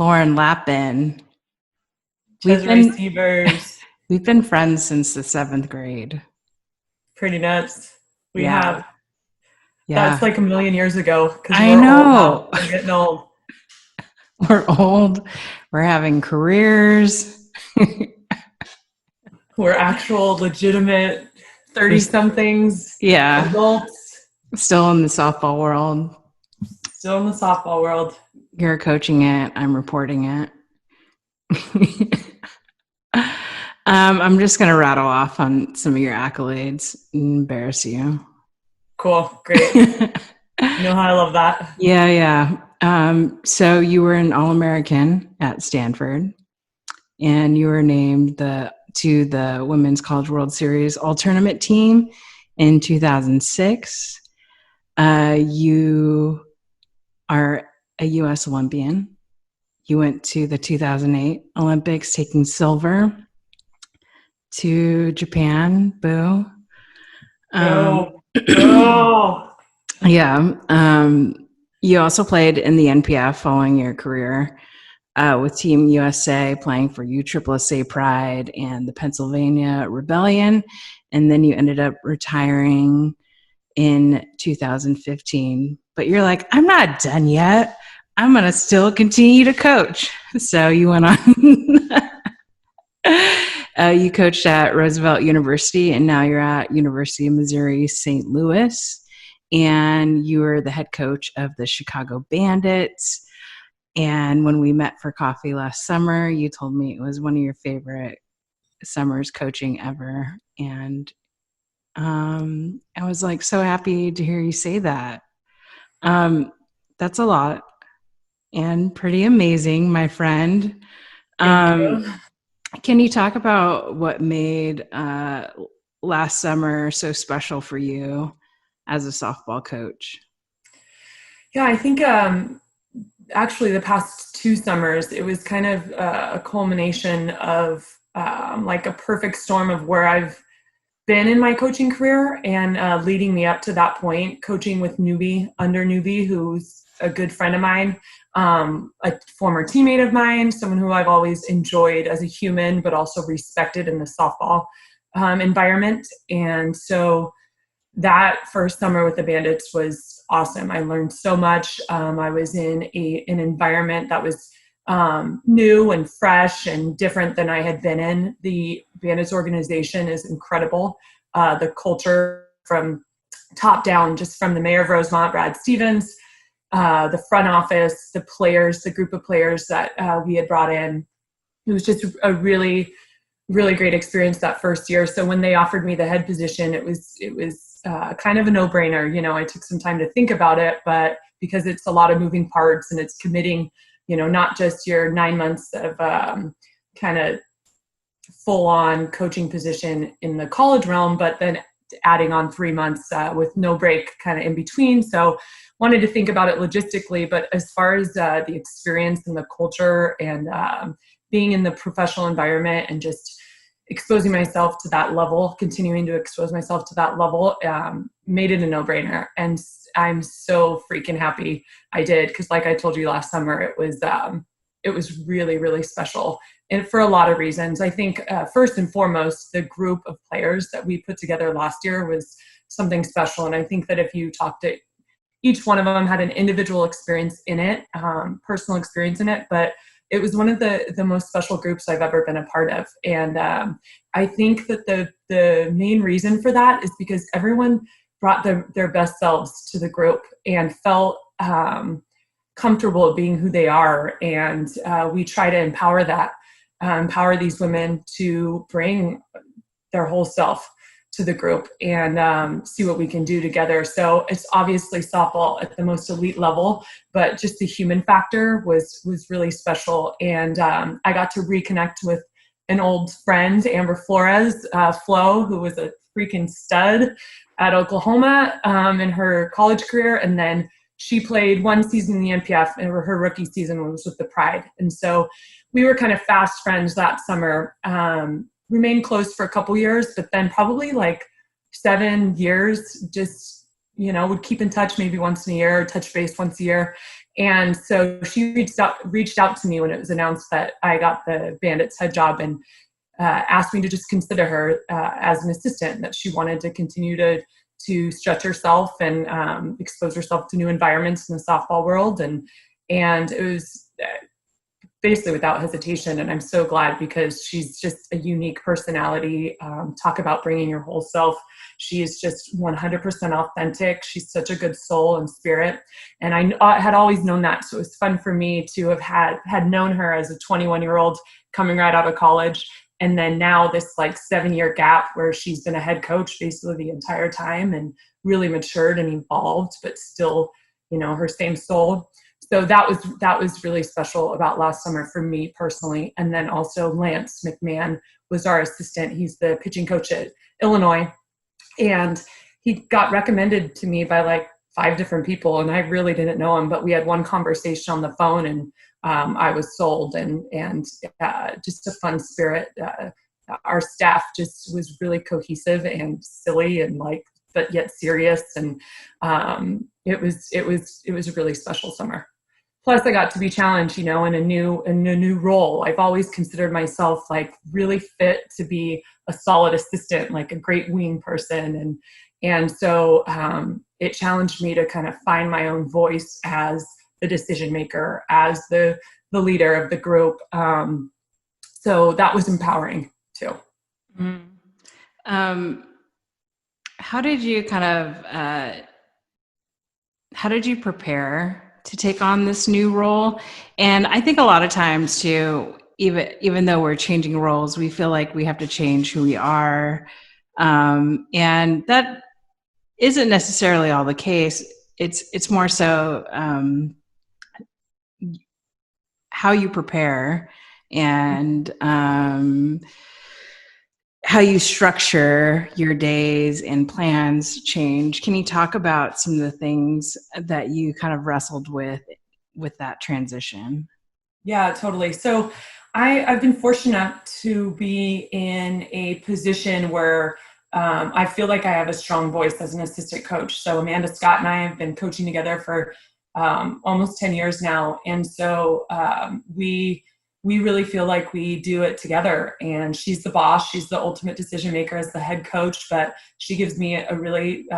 Lauren Lappin. We've Ches been receivers. we've been friends since the 7th grade. Pretty nuts. We Yeah. have. That's Yeah. like a million years ago because I we're old now. know. We're getting old. We're old. We're having careers. We're actual legitimate We're 30 somethings, yeah, adults, still in the softball world. still in the softball world. You're coaching it. I'm reporting it. I'm just going to rattle off on some of your accolades and embarrass you. Cool. Great. You know how I love that. Yeah. So you were an All-American at Stanford, and you were named to the Women's College World Series All-Tournament team in 2006. You are a U.S. Olympian. You went to the 2008 Olympics, taking silver to Japan. Boo. Go. Yeah. You also played in the NPF following your career with Team USA, playing for USSSA Pride and the Pennsylvania Rebellion. And then you ended up retiring in 2015. But you're like, I'm not done yet. I'm going to still continue to coach. So you went on. You coached at Roosevelt University, and now you're at University of Missouri St. Louis. And you were the head coach of the Chicago Bandits. And when we met for coffee last summer, you told me it was one of your favorite summers coaching ever. And I was like so happy to hear you say that. That's a lot and pretty amazing, my friend. Thank you. Can you talk about what made last summer so special for you as a softball coach? Yeah, I think actually the past 2 summers, it was kind of a culmination of like a perfect storm of where I've been in my coaching career and leading me up to that point, coaching with under Newbie, who's a good friend of mine, a former teammate of mine, someone who I've always enjoyed as a human, but also respected in the softball environment. And so that first summer with the Bandits was awesome. I learned so much. I was in an environment that was new and fresh and different than I had been in. The Bandits organization is incredible. The culture from top down, just from the mayor of Rosemont, Brad Stevens, the front office, the players, the group of players that we had brought in. It was just a really, really great experience that first year. So when they offered me the head position, it was kind of a no-brainer. You know, I took some time to think about it, but because it's a lot of moving parts and it's committing, you know, not just your 9 months of kind of full-on coaching position in the college realm, but then adding on 3 months with no break kind of in between. So wanted to think about it logistically, but as far as the experience and the culture and being in the professional environment and just exposing myself to that level, continuing to expose myself to that level, made it a no-brainer. And I'm so freaking happy I did, because like I told you last summer, it was really, really special. And for a lot of reasons. I think first and foremost, the group of players that we put together last year was something special. And I think that if you talk to each one of them, had an individual experience in it, personal experience in it, but it was one of the most special groups I've ever been a part of. And I think that the main reason for that is because everyone brought their best selves to the group and felt comfortable being who they are. And we try to empower these women to bring their whole self to the group and see what we can do together. So it's obviously softball at the most elite level, but just the human factor was really special. And I got to reconnect with an old friend, Amber Flores, Flo, who was a freaking stud at Oklahoma in her college career. And then she played one season in the NPF, and her rookie season was with the Pride. And so we were kind of fast friends that summer. Remained close for a couple years, but then probably like 7 years, just, you know, would keep in touch maybe once in a year, or touch base once a year. And so she reached out to me when it was announced that I got the Bandits head job, and asked me to just consider her as an assistant, that she wanted to continue to stretch herself and expose herself to new environments in the softball world. And it was basically without hesitation. And I'm so glad, because she's just a unique personality. Talk about bringing your whole self. She is just 100% authentic. She's such a good soul and spirit. And I had always known that. So it was fun for me to have had known her as a 21-year-old coming right out of college. And then now this like 7-year gap where she's been a head coach basically the entire time, and really matured and evolved, but still, her same soul. So that was really special about last summer for me personally. And then also Lance McMahon was our assistant. He's the pitching coach at Illinois. And he got recommended to me by like 5 different people, and I really didn't know him, but we had one conversation on the phone, and I was sold, and just a fun spirit. Our staff just was really cohesive and silly, and but yet serious. And it was a really special summer. Plus I got to be challenged, in a new role. I've always considered myself like really fit to be a solid assistant, like a great wing person. And so it challenged me to kind of find my own voice as the decision maker, as the leader of the group. So that was empowering too. Mm. How did you how did you prepare to take on this new role? And I think a lot of times too, even though we're changing roles, we feel like we have to change who we are. And that isn't necessarily all the case. It's more so how you prepare and how you structure your days and plans change. Can you talk about some of the things that you kind of wrestled with that transition? Yeah, totally. So I've been fortunate to be in a position where I feel like I have a strong voice as an assistant coach. So Amanda Scott and I have been coaching together for almost 10 years now. And so we really feel like we do it together, and she's the boss. She's the ultimate decision maker as the head coach, but she gives me a really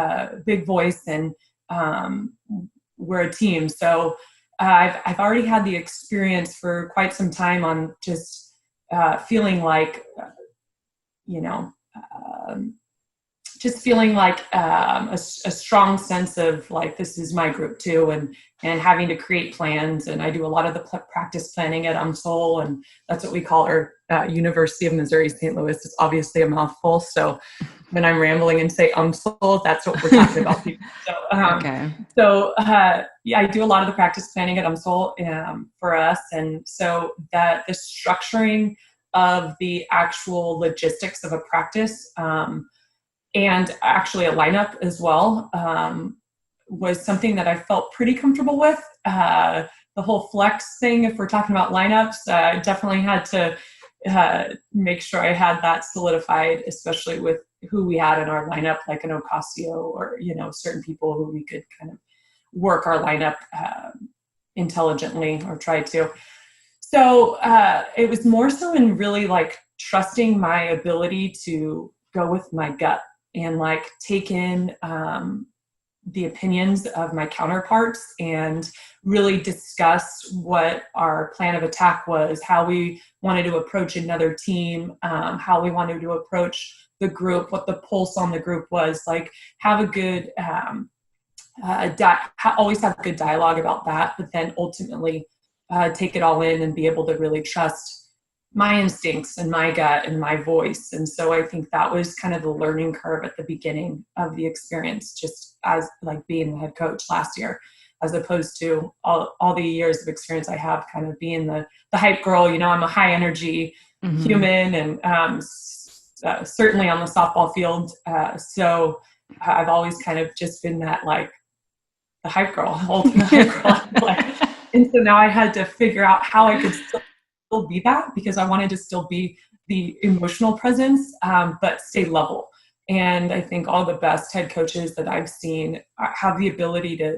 big voice, and we're a team. So I've already had the experience for quite some time on just feeling like, just feeling like a strong sense of like, this is my group too, and having to create plans. And I do a lot of the practice planning at UMSL, and that's what we call our University of Missouri St. Louis. It's obviously a mouthful, so when I'm rambling and say UMSL, that's what we're talking about. Okay. So yeah, I do a lot of the practice planning at UMSL for us, and so that the structuring of the actual logistics of a practice and actually a lineup as well was something that I felt pretty comfortable with. The whole flex thing, if we're talking about lineups, I definitely had to make sure I had that solidified, especially with who we had in our lineup, like an Ocasio or, certain people who we could kind of work our lineup intelligently, or try to. So it was more so in really like trusting my ability to go with my gut and like take in the opinions of my counterparts and really discuss what our plan of attack was, how we wanted to approach another team, how we wanted to approach the group, what the pulse on the group was, like have a good, always have good dialogue about that, but then ultimately take it all in and be able to really trust my instincts and my gut and my voice. And so I think that was kind of the learning curve at the beginning of the experience, just as like being the head coach last year, as opposed to all the years of experience I have kind of being the hype girl. I'm a high energy human, and certainly on the softball field. So I've always kind of just been that like the hype girl, ultimate hype girl. And so now I had to figure out how I could still be that, because I wanted to still be the emotional presence, but stay level. And I think all the best head coaches that I've seen have the ability to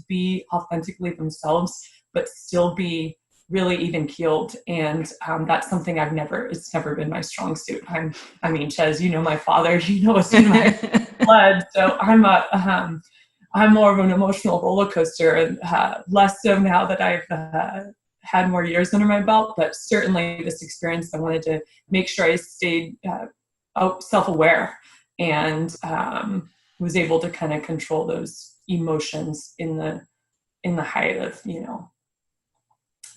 be authentically themselves, but still be really even keeled. And that's something it's never been my strong suit. I mean, Chez, you know my father, you know it's in my blood. So I'm more of an emotional roller coaster, and less so now that I've had more years under my belt. But certainly this experience, I wanted to make sure I stayed self-aware and was able to kind of control those emotions in the height of,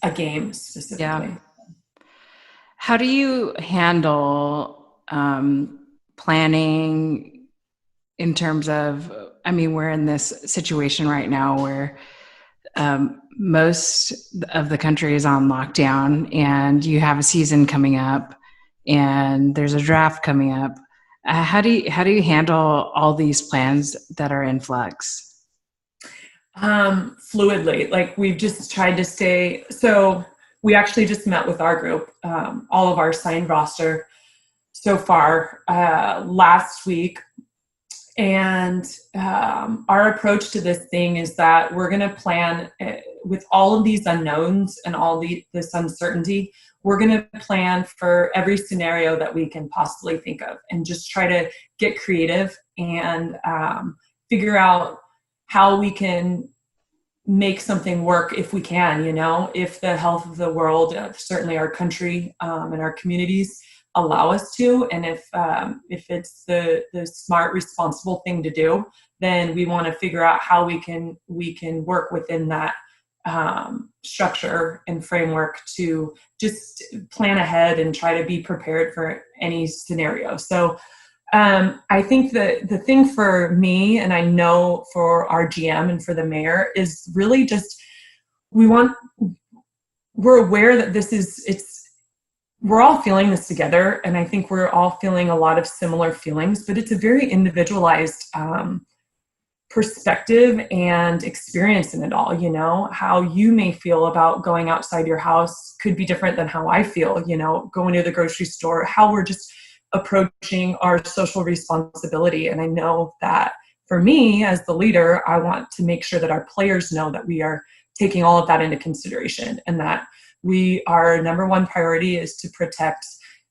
a game specifically. Yeah. How do you handle planning in terms of, I mean, we're in this situation right now where most of the country is on lockdown, and you have a season coming up and there's a draft coming up. How do you handle all these plans that are in flux? Fluidly, like we've just tried to stay. So we actually just met with our group, all of our signed roster so far last week. And our approach to this thing is that we're going to plan with all of these unknowns and all this uncertainty. We're going to plan for every scenario that we can possibly think of, and just try to get creative and figure out how we can make something work if we can, if the health of the world, certainly our country and our communities allow us to. And if it's the smart, responsible thing to do, then we want to figure out how we can work within that structure and framework to just plan ahead and try to be prepared for any scenario. So I think the thing for me, and I know for our GM and for the mayor, is really just we're aware that we're all feeling this together, and I think we're all feeling a lot of similar feelings, but it's a very individualized perspective and experience in it all. How you may feel about going outside your house could be different than how I feel, going to the grocery store, how we're just approaching our social responsibility. And I know that for me as the leader, I want to make sure that our players know that we are taking all of that into consideration, and that our number one priority is to protect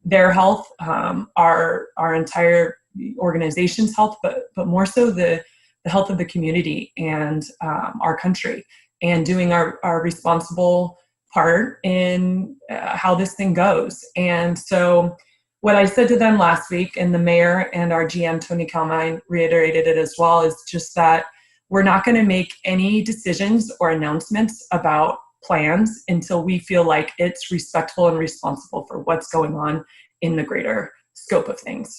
their health, our entire organization's health, but more so the health of the community and our country, and doing our responsible part in how this thing goes. And so what I said to them last week, and the mayor and our GM, Tony Kalmine, reiterated it as well, is just that we're not going to make any decisions or announcements about plans until we feel like it's respectful and responsible for what's going on in the greater scope of things.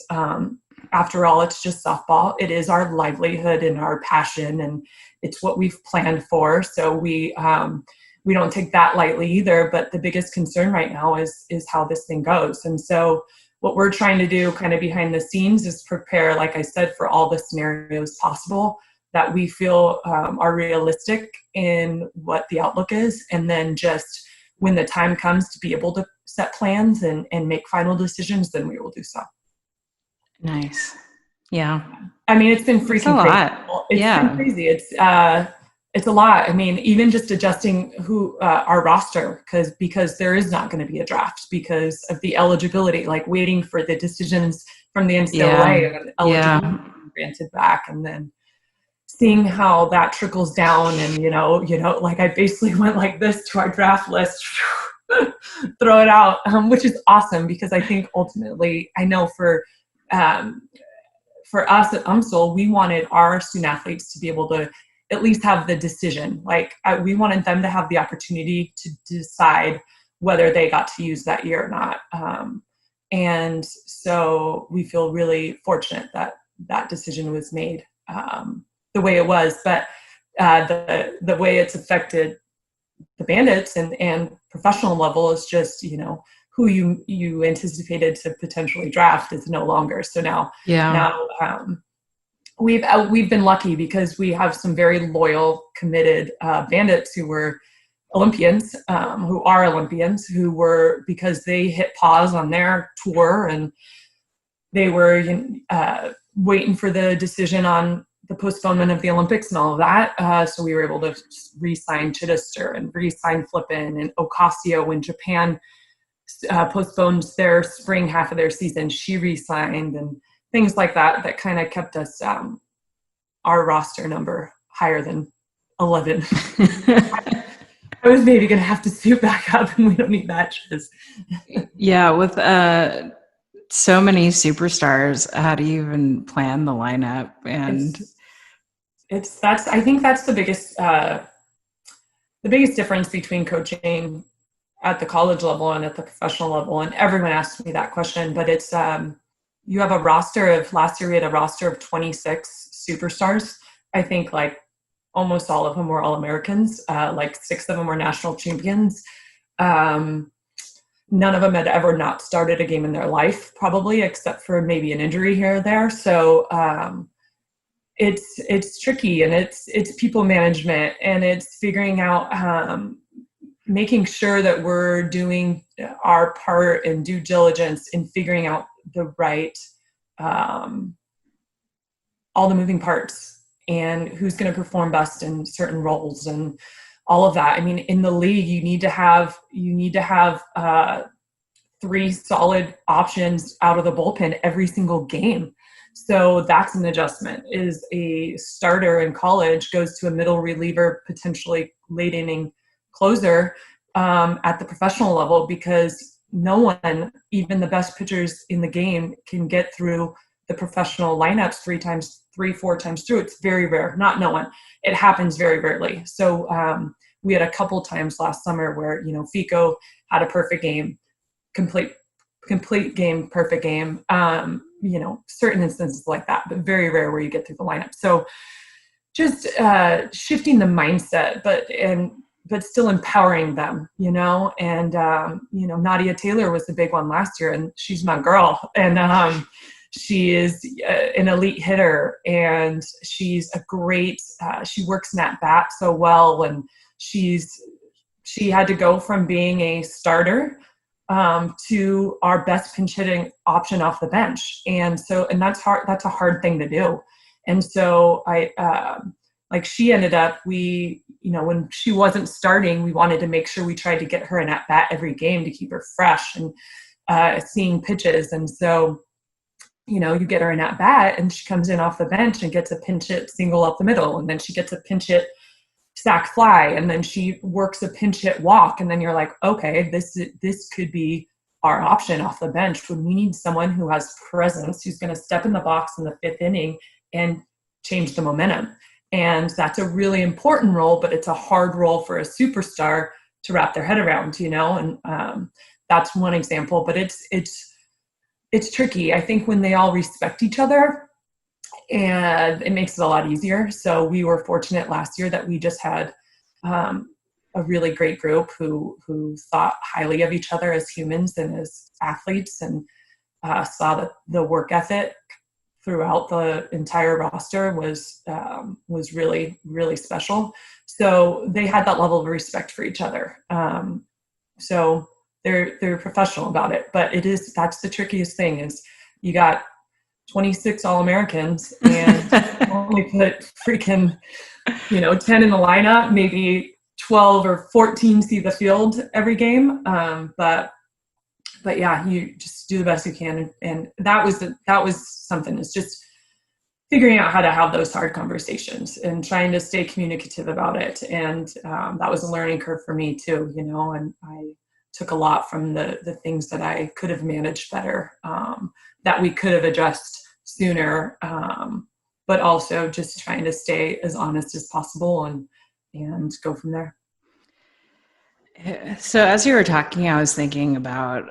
After all, it's just softball. It is our livelihood and our passion, and it's what we've planned for. So we don't take that lightly either. But the biggest concern right now is how this thing goes. And so what we're trying to do kind of behind the scenes is prepare, like I said, for all the scenarios possible that we feel are realistic in what the outlook is. And then just when the time comes to be able to set plans and make final decisions, then we will do so. Nice. Yeah. I mean, it's been freaking crazy. It's been crazy. It's a lot. I mean, even just adjusting our roster, because there is not going to be a draft because of the eligibility, like waiting for the decisions from the NCAA and eligibility granted back, and then seeing how that trickles down. And, like I basically went like this to our draft list, throw it out, which is awesome, because I think ultimately, I know for us at UMSL, we wanted our student athletes to be able to at least have the decision. Like we wanted them to have the opportunity to decide whether they got to use that year or not. And so we feel really fortunate that that decision was made the way it was. But the way it's affected the Bandits and professional level is just, who you anticipated to potentially draft is no longer. So now we've been lucky because we have some very loyal, committed Bandits who were Olympians, who were, because they hit pause on their tour and they were waiting for the decision on the postponement of the Olympics and all of that. So we were able to re-sign Chittister and re-sign Flippin and Ocasio when Japan postponed their spring half of their season. She re-signed and things like that that kind of kept us our roster number higher than 11. I was maybe going to have to suit back up and we don't need matches. Yeah, with so many superstars, how do you even plan the lineup? And I think that's the biggest difference between coaching at the college level and at the professional level. And everyone asks me that question, but it's you have a roster of, last year we had a roster of 26 superstars. I think like almost all of them were All-Americans. Like 6 of them were national champions. None of them had ever not started a game in their life, probably, except for maybe an injury here or there. So it's tricky, and it's people management, and it's figuring out, making sure that we're doing our part and due diligence in figuring out the right, all the moving parts and who's going to perform best in certain roles and all of that. I mean, in the league, you need to have 3 solid options out of the bullpen every single game. So that's an adjustment. Is a starter in college goes to a middle reliever, potentially late inning closer at the professional level, because no one, even the best pitchers in the game, can get through the professional lineups 4 times through. It's very rare. Not no one. It happens very rarely. So we had a couple times last summer where, Fico had a perfect game, complete game, perfect game. Certain instances like that, but very rare where you get through the lineup. So just shifting the mindset, but still empowering them, and, Nadia Taylor was the big one last year, and she's my girl. And she is an elite hitter, and she's a great, she works in at bat so well. And she had to go from being a starter to our best pinch hitting option off the bench. And that's hard. That's a hard thing to do. And so she ended up, when she wasn't starting, we wanted to make sure we tried to get her an at bat every game to keep her fresh and seeing pitches. And so, you get her an at bat and she comes in off the bench and gets a pinch hit single up the middle. And then she gets a pinch hit sack fly, and then she works a pinch hit walk, and then you're like, okay, this could be our option off the bench when we need someone who has presence, who's going to step in the box in the 5th inning and change the momentum. And that's a really important role, but it's a hard role for a superstar to wrap their head around, and that's one example. But it's tricky. I think when they all respect each other, and it makes it a lot easier. So we were fortunate last year that we just had a really great group who thought highly of each other as humans and as athletes, and saw that the work ethic throughout the entire roster was really, really special. So they had that level of respect for each other. So they're professional about it, but that's the trickiest thing is you got 26 All-Americans and only put freaking, 10 in the lineup, maybe 12 or 14 see the field every game. But yeah, you just do the best you can. And that was something. It's just figuring out how to have those hard conversations and trying to stay communicative about it. And that was a learning curve for me too, and I took a lot from the things that I could have managed better, that we could have addressed sooner, but also just trying to stay as honest as possible and go from there. So as you were talking, I was thinking about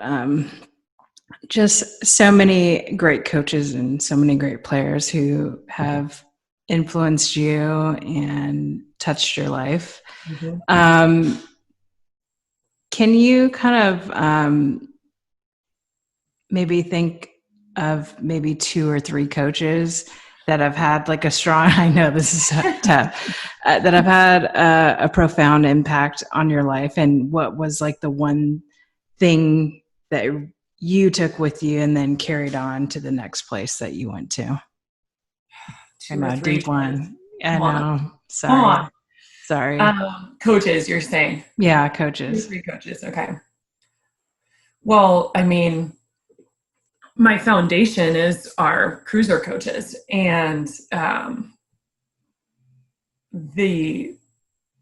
just so many great coaches and so many great players who have influenced you and touched your life. Mm-hmm. Can you kind of maybe think of maybe 2 or 3 coaches that have had like a strong, I know this is tough, that have had a profound impact on your life? And what was like the one thing that you took with you and then carried on to the next place that you went to? I two or know, three deep shows. one. I Come on. know. Come Sorry. on. Sorry. Coaches, you're saying? Yeah, Two or coaches. three coaches. Okay. Well, I mean, my foundation is our cruiser coaches, and the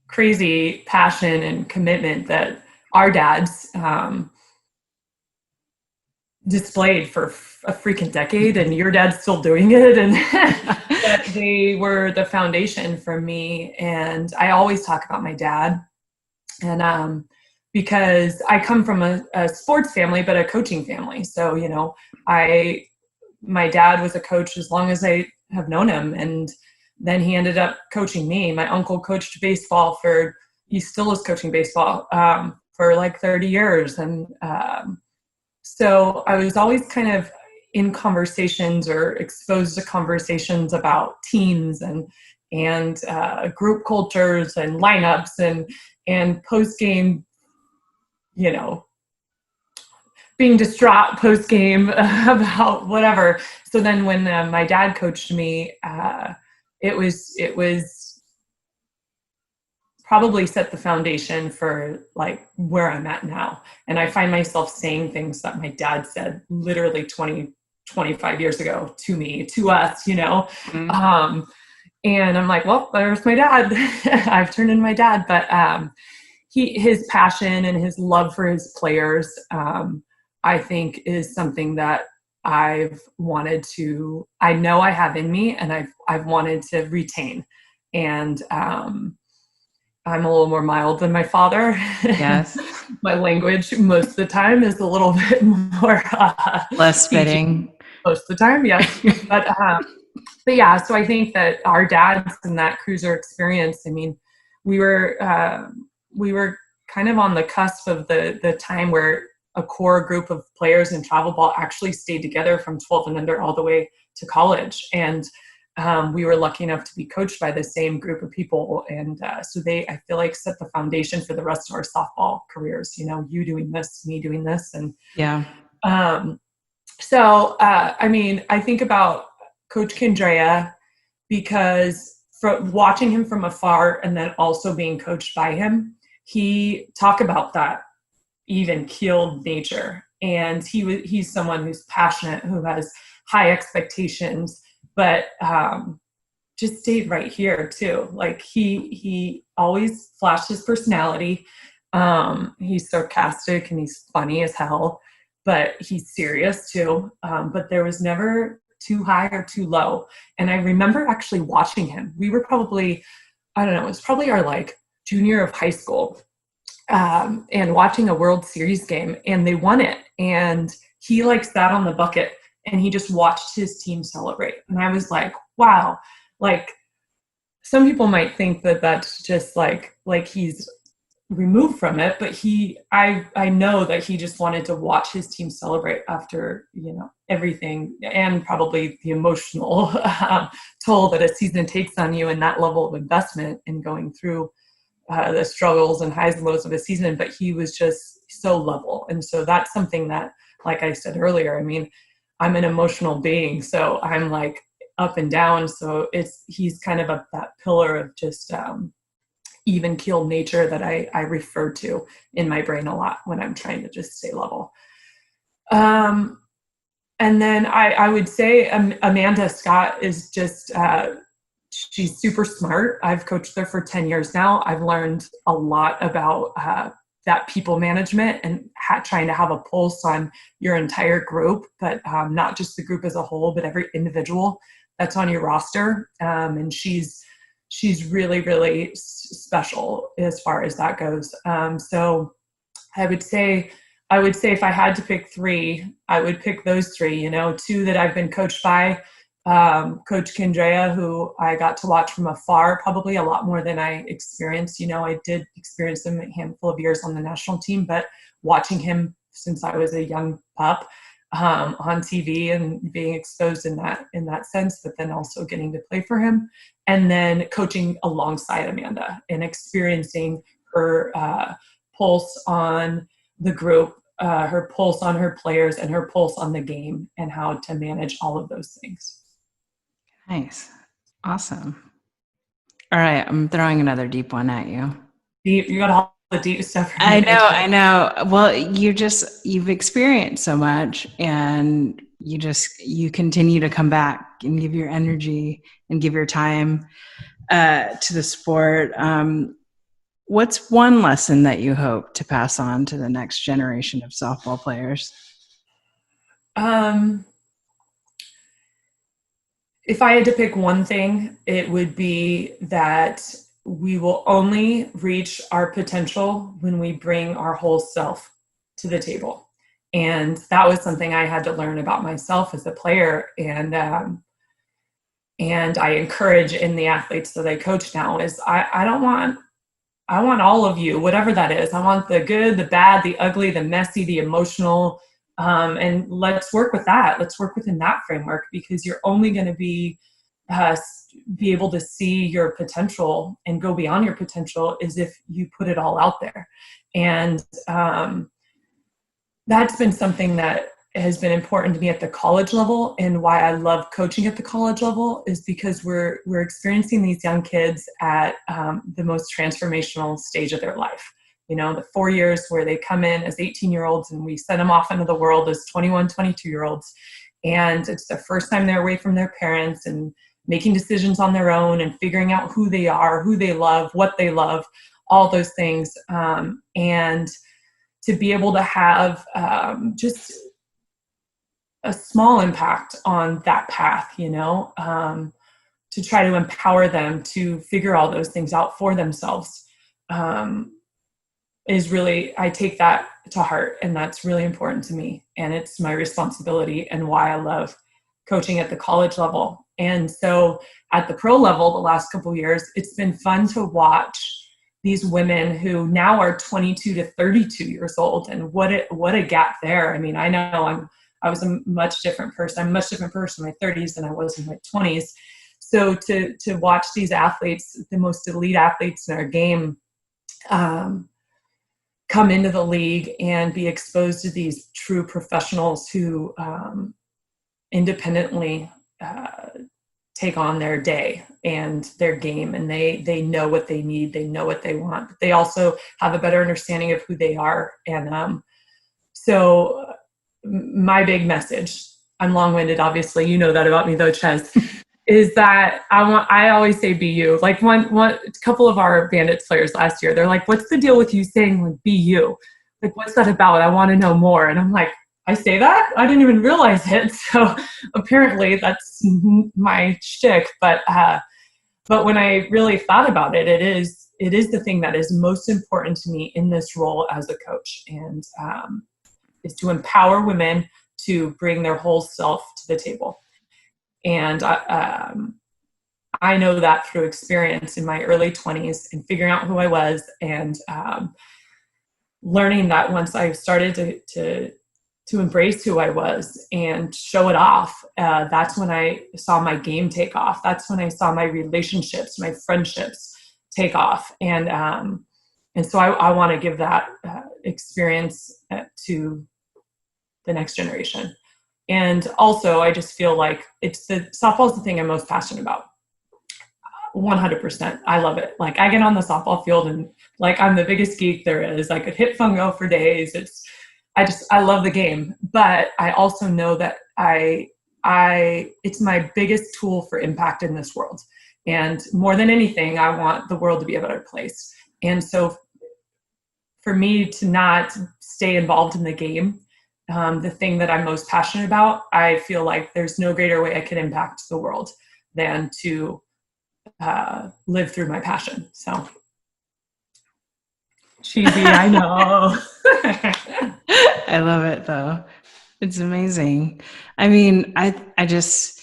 crazy passion and commitment that our dads displayed for a freaking decade, and your dad's still doing it, and but they were the foundation for me. And I always talk about my dad, and because I come from a sports family, but a coaching family. So, you know, my dad was a coach as long as I have known him. And then he ended up coaching me. My uncle coached baseball he still is coaching baseball for like 30 years. And so I was always kind of in conversations or exposed to conversations about teams and group cultures and lineups and post game, you know, being distraught post game about whatever. So then when my dad coached me, it was probably set the foundation for like where I'm at now. And I find myself saying things that my dad said literally 25 years ago to me, to us, you know. Mm-hmm. And I'm like, well, there's my dad. I've turned into my dad. But his passion and his love for his players, I think, is something that I know I have in me, and I've wanted to retain. And I'm a little more mild than my father. Yes. My language most of the time is a little bit more less spitting. Most of the time, yes. But yeah, so I think that our dads in that cruiser experience, I mean, we were kind of on the cusp of the time where a core group of players in travel ball actually stayed together from 12 and under all the way to college. And we were lucky enough to be coached by the same group of people. And so they, I feel like, set the foundation for the rest of our softball careers, you know, you doing this, me doing this. And yeah. So, I mean, I think about Coach Kendrea because from watching him from afar and then also being coached by him, he talked about that even-keeled nature. And he's someone who's passionate, who has high expectations, but just stayed right here too. Like he always flashed his personality. He's sarcastic and he's funny as hell, but he's serious too. But there was never too high or too low. And I remember actually watching him. We were probably, I don't know, it was probably our like junior of high school, and watching a World Series game, and they won it. And he like sat on the bucket and he just watched his team celebrate. And I was like, wow, like some people might think that that's just like he's removed from it, but I know that he just wanted to watch his team celebrate after, you know, everything, and probably the emotional toll that a season takes on you and that level of investment in going through the struggles and highs and lows of a season. But he was just so level. And so that's something that, like I said earlier, I mean, I'm an emotional being, so I'm like up and down. So he's kind of that pillar of just even-keeled nature that I refer to in my brain a lot when I'm trying to just stay level. And then I would say Amanda Scott is just, she's super smart. I've coached her for 10 years now. I've learned a lot about that people management and trying to have a pulse on your entire group, but not just the group as a whole, but every individual that's on your roster. And she's really, really special as far as that goes. So I would say if I had to pick three, I would pick those three, you know, two that I've been coached by, Coach Kendrea, who I got to watch from afar, probably a lot more than I experienced. You know, I did experience him a handful of years on the national team, but watching him since I was a young pup, on TV and being exposed in that sense, but then also getting to play for him, and then coaching alongside Amanda and experiencing her pulse on the group, her pulse on her players, and her pulse on the game, and how to manage all of those things. Nice. Awesome. All right, I'm throwing another deep one at you. You got all the deep stuff for I me, know, Rachel. I know. Well, you've experienced so much, and you continue to come back and give your energy and give your time to the sport. What's one lesson that you hope to pass on to the next generation of softball players? Um, if I had to pick one thing, it would be that we will only reach our potential when we bring our whole self to the table. And that was something I had to learn about myself as a player. And I encourage in the athletes that I coach now is I want all of you, whatever that is. I want the good, the bad, the ugly, the messy, the emotional. And let's work with that. Let's work within that framework, because you're only going to uh, be able to see your potential and go beyond your potential is if you put it all out there. And that's been something that has been important to me at the college level, and why I love coaching at the college level is because we're experiencing these young kids at the most transformational stage of their life. You know, the 4 years where they come in as 18-year-olds and we send them off into the world as 21, 22-year-olds. And it's the first time they're away from their parents and making decisions on their own and figuring out who they are, who they love, what they love, all those things. And to be able to have just a small impact on that path, to try to empower them to figure all those things out for themselves, is really, I take that to heart, and that's really important to me. And it's my responsibility and why I love coaching at the college level. And so at the pro level, the last couple of years, it's been fun to watch these women who now are 22 to 32 years old. And what a gap there. I mean, I know I was a much different person. I'm a much different person in my 30s than I was in my 20s. So to watch these athletes, the most elite athletes in our game, come into the league and be exposed to these true professionals who independently take on their day and their game, and they know what they need, they know what they want, but they also have a better understanding of who they are. And so my big message, I'm long-winded, obviously, you know that about me though, Ches, is that I always say be you. Like a couple of our Bandits players last year, they're like, what's the deal with you saying like be you? Like, what's that about? I want to know more. And I'm like, I say that? I didn't even realize it. So apparently that's my shtick. But when I really thought about it, it is the thing that is most important to me in this role as a coach, and is to empower women to bring their whole self to the table. And I know that through experience in my early 20s and figuring out who I was, and learning that once I started to embrace who I was and show it off, that's when I saw my game take off. That's when I saw my relationships, my friendships take off. And so I want to give that experience to the next generation. And also, I just feel like softball is the thing I'm most passionate about. 100%. I love it. Like, I get on the softball field and like I'm the biggest geek there is. I could hit fungo for days. I love the game, but I also know that it's my biggest tool for impact in this world. And more than anything, I want the world to be a better place. And so for me to not stay involved in the game, the thing that I'm most passionate about, I feel like there's no greater way I could impact the world than to live through my passion. So cheesy, I know. I love it though. It's amazing. I mean, I just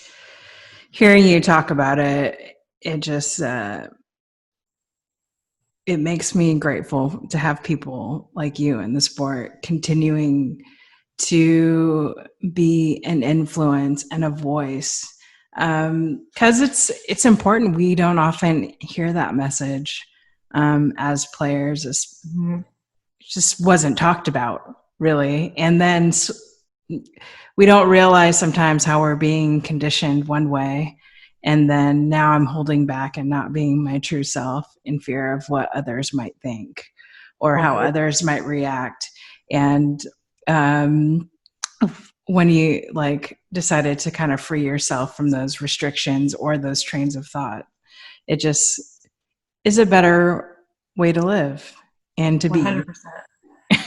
hearing you talk about it, it just it makes me grateful to have people like you in the sport continuing to be an influence and a voice, because it's important. We don't often hear that message as players. It just wasn't talked about really, and then we don't realize sometimes how we're being conditioned one way, And then now I'm holding back and not being my true self in fear of what others might think or how 100%. others might react. And when you like decided to kind of free yourself from those restrictions or those trains of thought, it just is a better way to live and to be. 100%.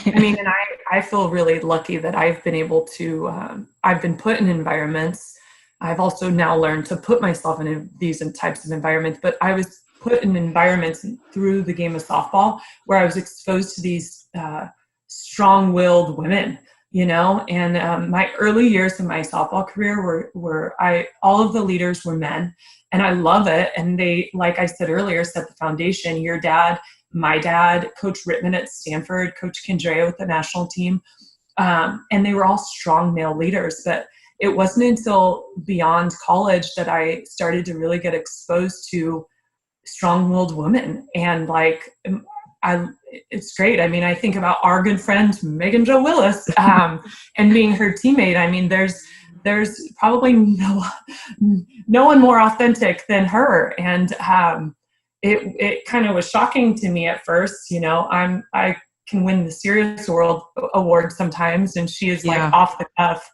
I mean, and I feel really lucky that I've been able to, I've been put in environments. I've also now learned to put myself in these types of environments, but I was put in environments through the game of softball where I was exposed to these strong-willed women, you know, and my early years of my softball career all of the leaders were men, and I love it. And they, like I said earlier, set the foundation. Your dad, my dad, Coach Rittman at Stanford, Coach Kendrea with the national team. And they were all strong male leaders. But it wasn't until beyond college that I started to really get exposed to strong-willed women. And like, it's great. I mean, I think about our good friend, Megan Jo Willis, and being her teammate. I mean, there's probably no one more authentic than her. And it kind of was shocking to me at first. You know, I can win the Serious World Award sometimes, and she is like off the cuff.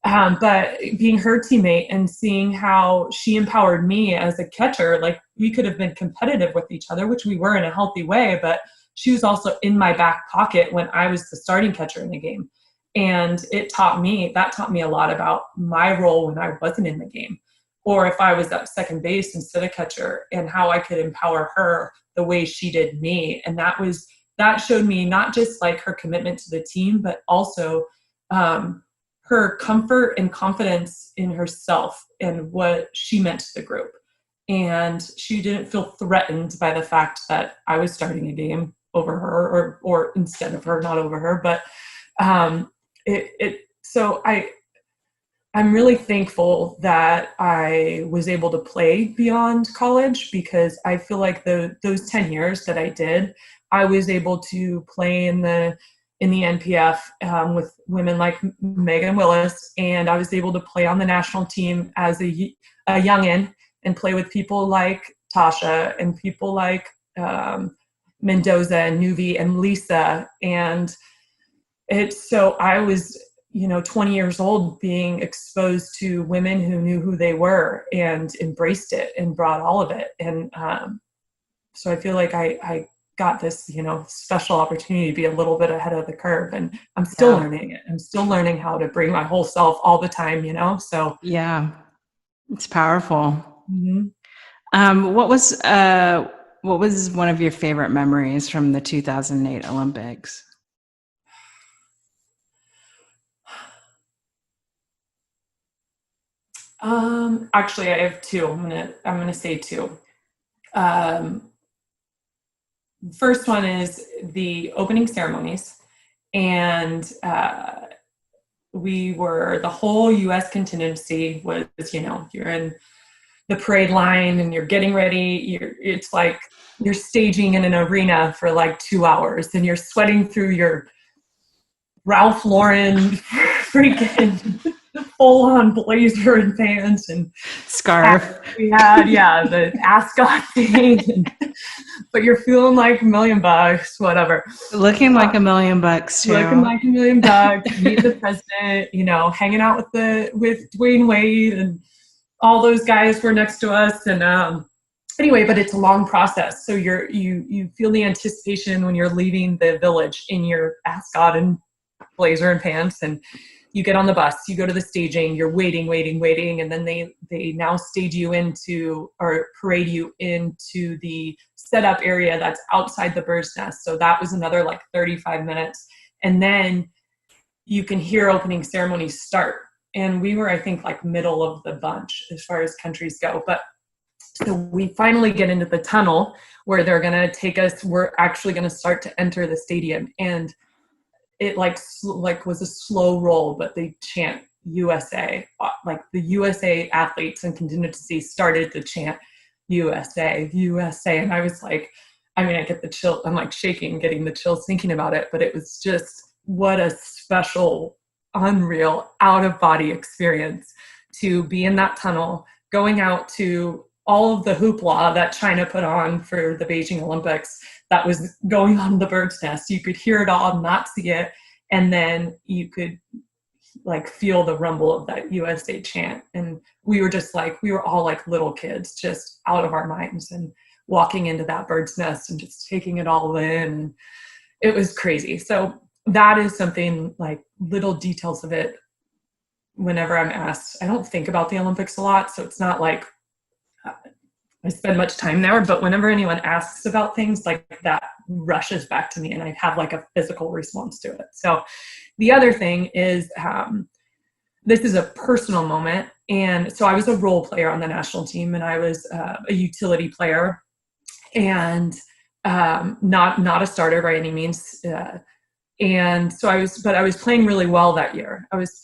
But being her teammate and seeing how she empowered me as a catcher, like we could have been competitive with each other, which we were in a healthy way, but she was also in my back pocket when I was the starting catcher in the game. And that taught me a lot about my role when I wasn't in the game, or if I was at second base instead of catcher, and how I could empower her the way she did me. And that showed me not just like her commitment to the team, but also her comfort and confidence in herself and what she meant to the group. And she didn't feel threatened by the fact that I was starting a game over her or instead of her, not over her. But so I'm really thankful that I was able to play beyond college, because I feel like those 10 years that I did, I was able to play in the NPF with women like Megan Willis, and I was able to play on the national team as a youngin' and play with people like Tasha and people like Mendoza and Nuvi and Lisa. And so I was, 20 years old, being exposed to women who knew who they were and embraced it and brought all of it. And so I feel like I got this, special opportunity to be a little bit ahead of the curve, and I'm still learning it. I'm still learning how to bring my whole self all the time, so. Yeah, it's powerful. Mm-hmm. What was one of your favorite memories from the 2008 Olympics? Actually, I have two. I'm gonna say two. First one is the opening ceremonies, and the whole U.S. contingency was, you're in the parade line and you're getting ready. It's like you're staging in an arena for like 2 hours, and you're sweating through your Ralph Lauren freaking full-on blazer and pants and scarf. The ascot thing. But you're feeling like $1 million, whatever. Looking like $1 million too. Looking like $1 million. Meet the president. Hanging out with Dwayne Wade, and all those guys were next to us. And anyway, but it's a long process. So you feel the anticipation when you're leaving the village in your ascot and blazer and pants, and you get on the bus, you go to the staging, you're waiting, and then they now stage you or parade you into the setup area that's outside the bird's nest. So that was another like 35 minutes. And then you can hear opening ceremonies start. And we were, I think, like middle of the bunch as far as countries go. But so we finally get into the tunnel where they're going to take us. We're actually going to start to enter the stadium. And it like was a slow roll, but they chant USA. Like the USA athletes and contingency started to chant USA, USA. And I was like, I get the chill. I'm like shaking, getting the chills thinking about it. But it was just, what a special, unreal, out of body experience to be in that tunnel, going out to all of the hoopla that China put on for the Beijing Olympics that was going on in the bird's nest. You could hear it all, not see it. And then you could like feel the rumble of that USA chant. And we were all like little kids, just out of our minds and walking into that bird's nest and just taking it all in. It was crazy. So that is something, like little details of it. Whenever I'm asked, I don't think about the Olympics a lot. So it's not like I spend much time there, but whenever anyone asks about things, like that rushes back to me and I have like a physical response to it. So the other thing is, this is a personal moment. And so I was a role player on the national team, and I was a utility player, and not a starter by any means. And so I was playing really well that year. I was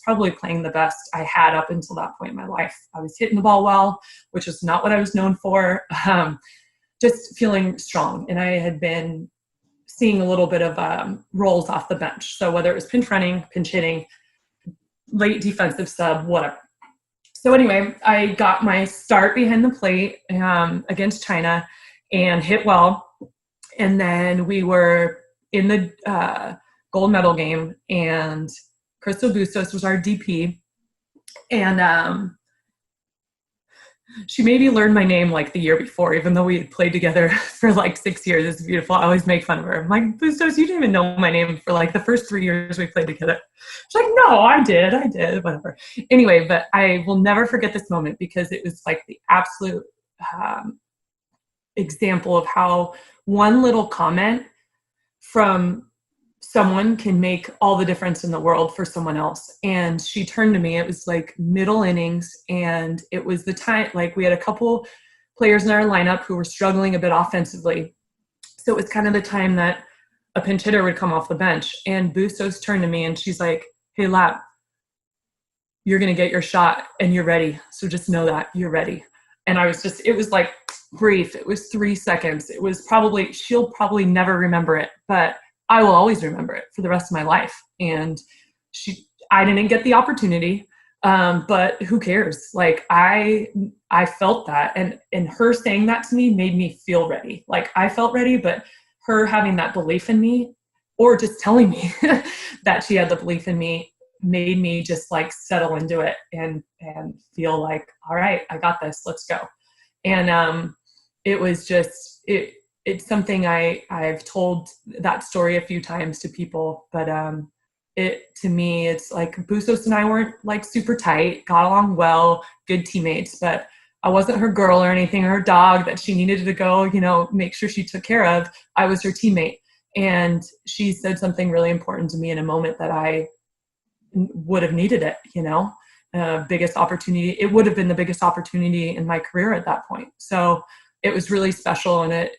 probably playing the best I had up until that point in my life. I was hitting the ball well, which is not what I was known for. Just feeling strong. And I had been seeing a little bit of rolls off the bench. So whether it was pinch running, pinch hitting, late defensive sub, whatever. So anyway, I got my start behind the plate against China and hit well. And then we were in the gold medal game, and Crystal Bustos was our DP. And she made me learn my name like the year before, even though we had played together for like 6 years. It's beautiful. I always make fun of her. I'm like, Bustos, you didn't even know my name for like the first 3 years we played together. She's like, no, I did, whatever. Anyway, but I will never forget this moment because it was like the absolute example of how one little comment from someone can make all the difference in the world for someone else. And she turned to me, it was like middle innings, and it was the time, like we had a couple players in our lineup who were struggling a bit offensively. So it was kind of the time that a pinch hitter would come off the bench, and Bustos turned to me and she's like, hey Lapp, you're going to get your shot and you're ready. So just know that you're ready. And it was like brief. It was 3 seconds. It was she'll probably never remember it, but I will always remember it for the rest of my life. And I didn't get the opportunity, but who cares? Like I felt that, and her saying that to me made me feel ready. Like I felt ready, but her having that belief in me, or just telling me that she had the belief in me, made me just like settle into it and feel like, all right, I got this, let's go. And it was just, it's something I've told that story a few times to people, but to me, it's like Bustos and I weren't like super tight, got along well, good teammates, but I wasn't her girl or anything, or her dog that she needed to go, make sure she took care of. I was her teammate. And she said something really important to me in a moment that I would have needed it, biggest opportunity. It would have been the biggest opportunity in my career at that point. So it was really special, and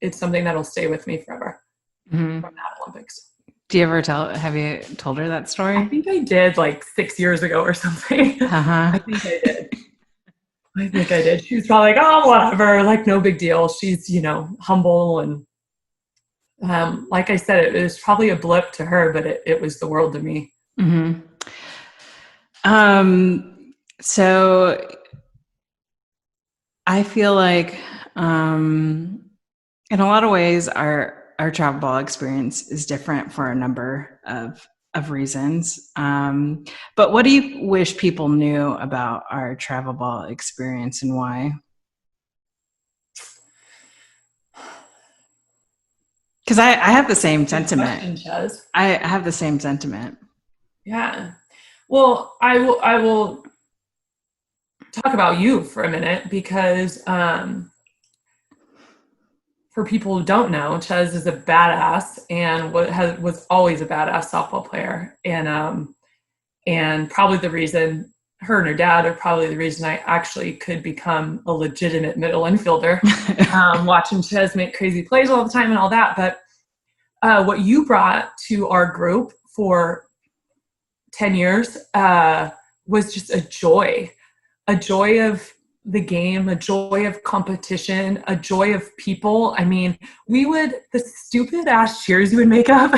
it's something that'll stay with me forever from that Olympics. Have you told her that story? I think I did like 6 years ago or something. Uh-huh. I think I did. She was probably like, oh, whatever, like no big deal. She's, humble. And like I said, it was probably a blip to her, but it was the world to me. Mm-hmm. So I feel like, in a lot of ways, our travel ball experience is different for a number of reasons. But what do you wish people knew about our travel ball experience, and why? Because I have the same sentiment. I have the same sentiment. Yeah. Well, I will talk about you for a minute, because for people who don't know, Chez is a badass and was always a badass softball player. And probably the reason, her and her dad are probably the reason I actually could become a legitimate middle infielder, watching Chez make crazy plays all the time and all that. But what you brought to our group for 10 years was just a joy of the game, a joy of competition, a joy of people. I mean, the stupid ass cheers you would make up.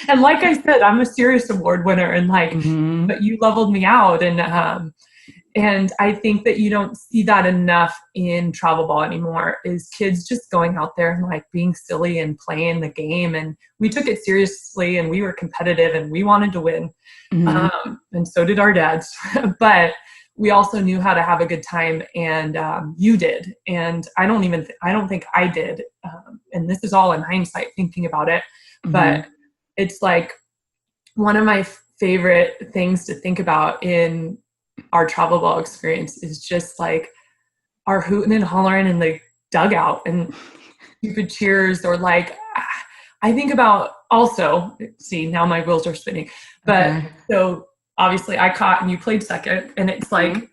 And like I said, I'm a serious award winner, and but you leveled me out. And And I think that you don't see that enough in travel ball anymore, is kids just going out there and like being silly and playing the game. And we took it seriously and we were competitive and we wanted to win. And so did our dads. But we also knew how to have a good time, and you did. And I don't think I did. And this is all in hindsight thinking about it. But it's like one of my favorite things to think about in our travel ball experience is just like our hooting and hollering in the dugout and stupid cheers, or like, I think about also, see, now my wheels are spinning, but so obviously I caught and you played second, and it's like,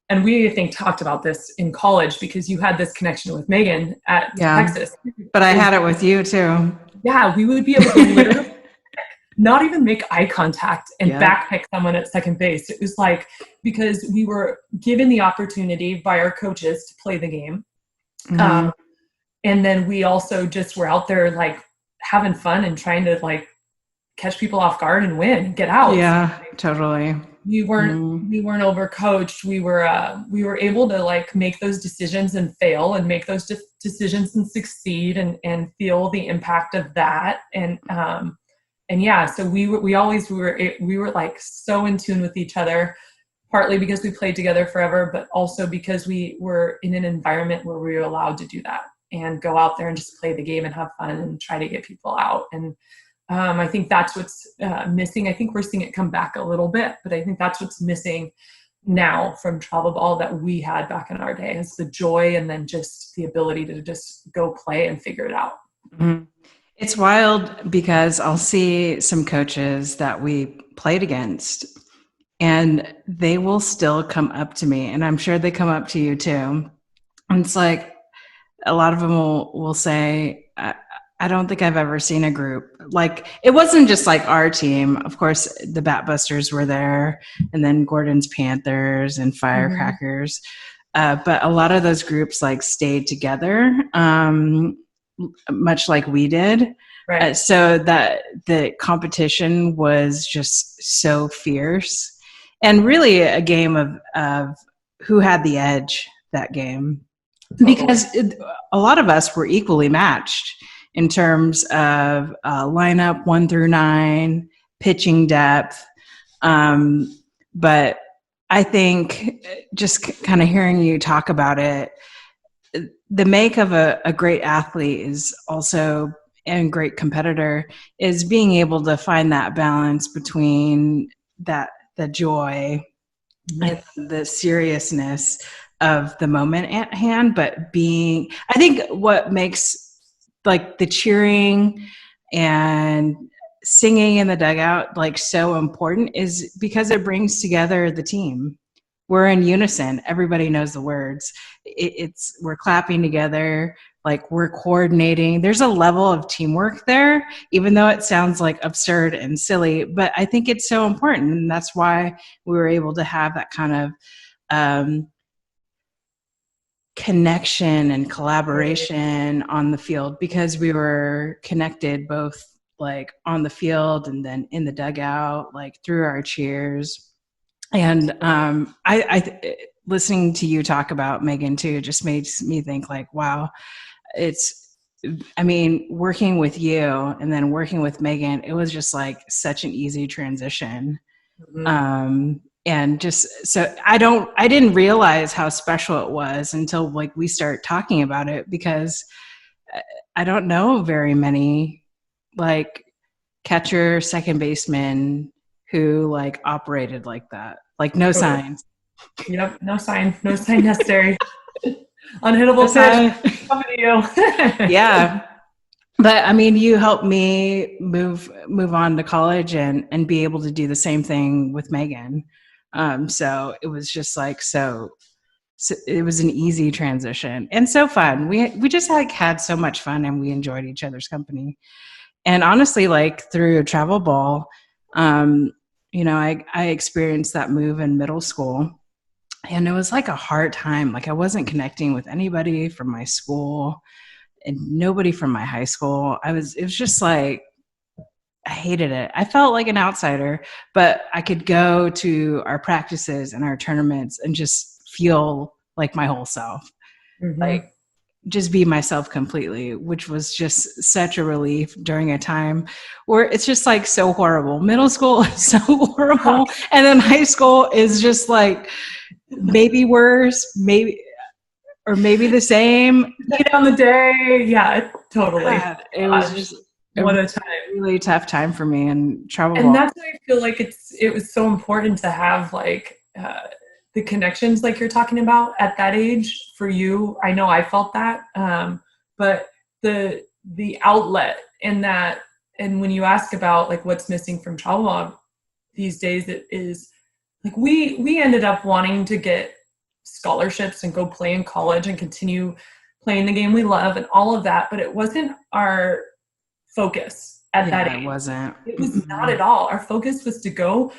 and we, I think, talked about this in college because you had this connection with Megan at Texas. But I had it with you too. Yeah, we would be able to literally not even make eye contact and backpick someone at second base. It was like, because we were given the opportunity by our coaches to play the game. And then we also just were out there like having fun and trying to like catch people off guard and win, get out. Yeah, totally. We weren't overcoached. We were able to like make those decisions and fail, and make those decisions and succeed, and feel the impact of that. And yeah, so we were like so in tune with each other, partly because we played together forever, but also because we were in an environment where we were allowed to do that and go out there and just play the game and have fun and try to get people out. And I think that's what's missing. I think we're seeing it come back a little bit, but I think that's what's missing now from travel ball that we had back in our day, is the joy and then just the ability to just go play and figure it out. It's wild because I'll see some coaches that we played against, and they will still come up to me, and I'm sure they come up to you too. And it's like, a lot of them will say, I don't think I've ever seen a group like, it wasn't just like our team. Of course, the Batbusters were there, and then Gordon's Panthers and Firecrackers. But a lot of those groups like stayed together, much like we did. Right. So that the competition was just so fierce, and really a game of who had the edge that game, because a lot of us were equally matched in terms of lineup 1 through 9, pitching depth. But I think just kind of hearing you talk about it, the make of a great athlete is also, and great competitor, is being able to find that balance between the joy and the seriousness of the moment at hand, but I think what makes like the cheering and singing in the dugout like so important is because it brings together the team. We're in unison. Everybody knows the words. We're clapping together, like we're coordinating. There's a level of teamwork there, even though it sounds like absurd and silly, but I think it's so important. And that's why we were able to have that kind of connection and collaboration on the field, because we were connected both like on the field and then in the dugout, like through our cheers. And I listening to you talk about Megan too just makes me think like, wow, working with you and then working with Megan, it was just like such an easy transition. And just, so I didn't realize how special it was until like we start talking about it, because I don't know very many like catcher, second baseman who like operated like that. Like no signs. Yep. No sign necessary. Unhittable sign. Coming to you. Yeah. But I mean, you helped me move on to college and be able to do the same thing with Megan. So it was just like, so it was an easy transition and so fun. We just like had so much fun, and we enjoyed each other's company. And honestly, like through travel ball, I experienced that move in middle school, and it was like a hard time. Like I wasn't connecting with anybody from my school and nobody from my high school. It was just like I hated it. I felt like an outsider, but I could go to our practices and our tournaments and just feel like my whole self, like just be myself completely, which was just such a relief during a time where it's just like so horrible. Middle school is so horrible. And then high school is just like maybe worse, maybe the same. Depending on the day. Yeah, totally. It was just what a time. Really tough time for me and travel. And that's why I feel like it was so important to have like the connections like you're talking about at that age for you. I know I felt that, but the outlet and that, and when you ask about like what's missing from travel blog these days, it is like we ended up wanting to get scholarships and go play in college and continue playing the game we love and all of that, but it wasn't our focus at that age. It was not at all. Our focus was to go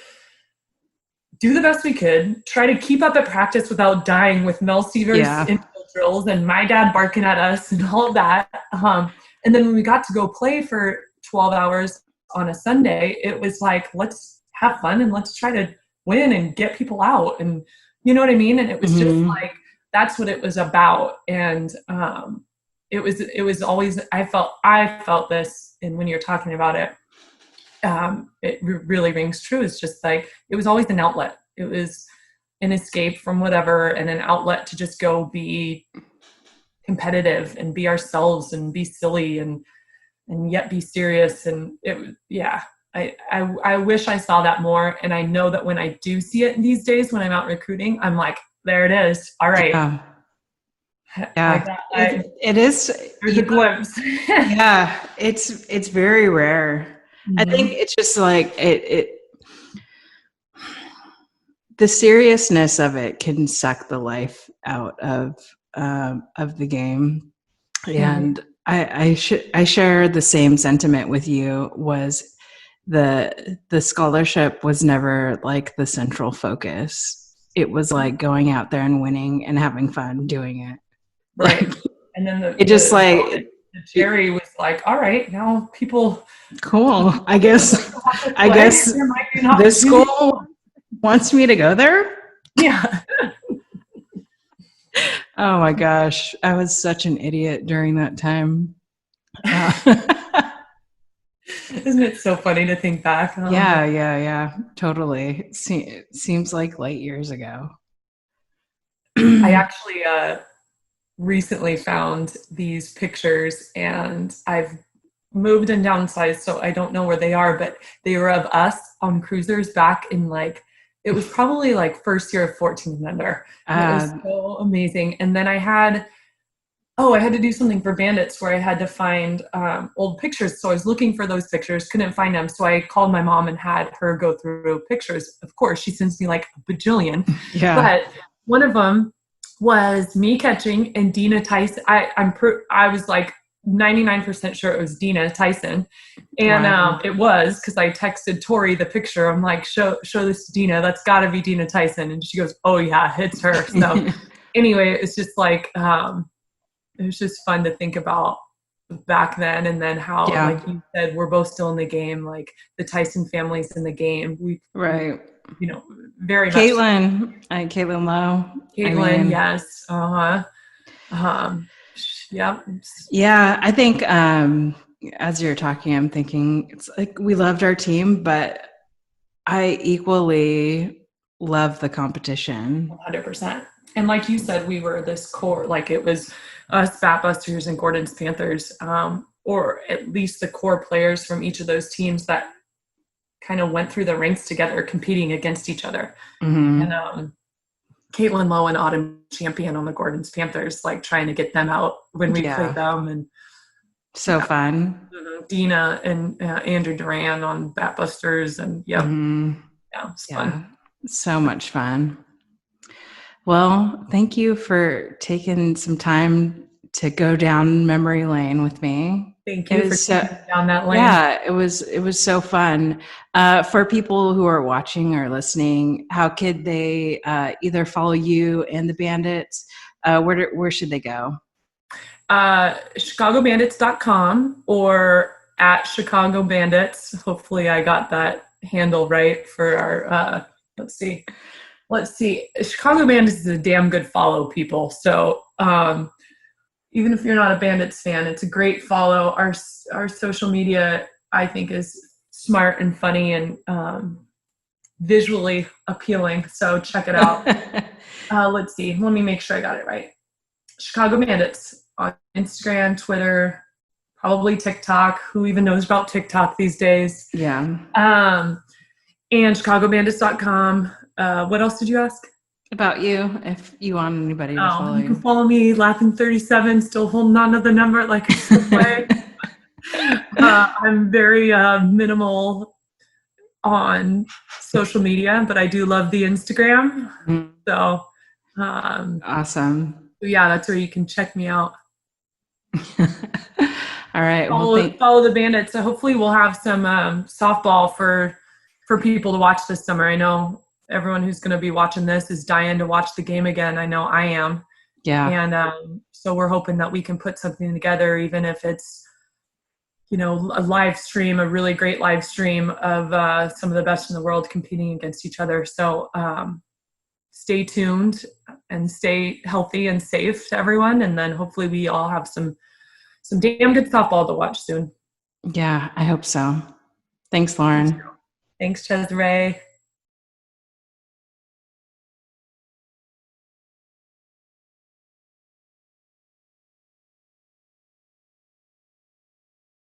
do the best we could, try to keep up at practice without dying with Mel Seavers infield drills and my dad barking at us and all of that. And then when we got to go play for 12 hours on a Sunday, it was like, let's have fun and let's try to win and get people out. And you know what I mean? And it was just like, that's what it was about. And it was always, I felt this, and when you're talking about it, it really rings true. It's just like, it was always an outlet. It was an escape from whatever and an outlet to just go be competitive and be ourselves and be silly and yet be serious. And I wish I saw that more. And I know that when I do see it these days, when I'm out recruiting, I'm like, there it is. All right. Yeah. It is. There's a glimpse. Yeah. It's very rare. I think it's just like the seriousness of it can suck the life out of the game. And I share the same sentiment with you. Was the scholarship was never like the central focus. It was like going out there and winning and having fun doing it. Right. And then the Jerry was like, all right, now people. Cool. I guess this school wants me to go there. Yeah. Oh my gosh. I was such an idiot during that time. Isn't it so funny to think back? Yeah. Totally. It seems like light years ago. I actually recently found these pictures, and I've moved and downsized, so I don't know where they are, but they were of us on cruisers back in it was probably like first year of 14 and under. And it was so amazing. And then I had to do something for Bandits where I had to find old pictures. So I was looking for those pictures, couldn't find them. So I called my mom and had her go through pictures. Of course, she sends me like a bajillion. Yeah. But one of them was me catching and Dina Tyson. I was like 99% sure it was Dina Tyson. And it was, because I texted Tori the picture. I'm like, show this to Dina. That's got to be Dina Tyson. And she goes, oh yeah, it's her. So anyway, it's just like, it was just fun to think about back then. And then how, like you said, we're both still in the game. Like the Tyson family's in the game. Very much. Caitlin Lowe. Caitlin, yes. Yeah, I think as you're talking, I'm thinking it's like we loved our team, but I equally love the competition. 100%. And like you said, we were this core, like it was us, Batbusters and Gordon's Panthers, or at least the core players from each of those teams that kind of went through the ranks together, competing against each other. And Caitlin Lowe and Autumn Champion on the Gordon's Panthers, like trying to get them out when we played them. And so fun. Dina and Andrew Duran on Batbusters, and it's fun. So much fun. Well, thank you for taking some time to go down memory lane with me. Thank you for taking down that lane. Yeah, it was so fun. For people who are watching or listening, how could they either follow you and the Bandits? Where should they go? ChicagoBandits.com, or at Chicago Bandits. Hopefully I got that handle right for our, let's see. Chicago Bandits is a damn good follow, people. So even if you're not a Bandits fan, it's a great follow. Our social media, I think, is smart and funny and visually appealing. So check it out. Let's see. Let me make sure I got it right. Chicago Bandits on Instagram, Twitter, probably TikTok. Who even knows about TikTok these days? Yeah. And ChicagoBandits.com. What else did you ask? About you, if you want anybody to follow you. Can follow me, Lappin37, still holding on to the number like a slipway. I'm very minimal on social media, but I do love the Instagram. Mm-hmm. So awesome. Yeah, that's where you can check me out. All right. Follow the Bandits. So hopefully we'll have some softball for people to watch this summer. I know everyone who's going to be watching this is dying to watch the game again. I know I am. Yeah. And so we're hoping that we can put something together, even if it's, a live stream, a really great live stream of some of the best in the world competing against each other. So stay tuned and stay healthy and safe to everyone. And then hopefully we all have some damn good softball to watch soon. Yeah, I hope so. Thanks, Lauren. Thanks, Cesare.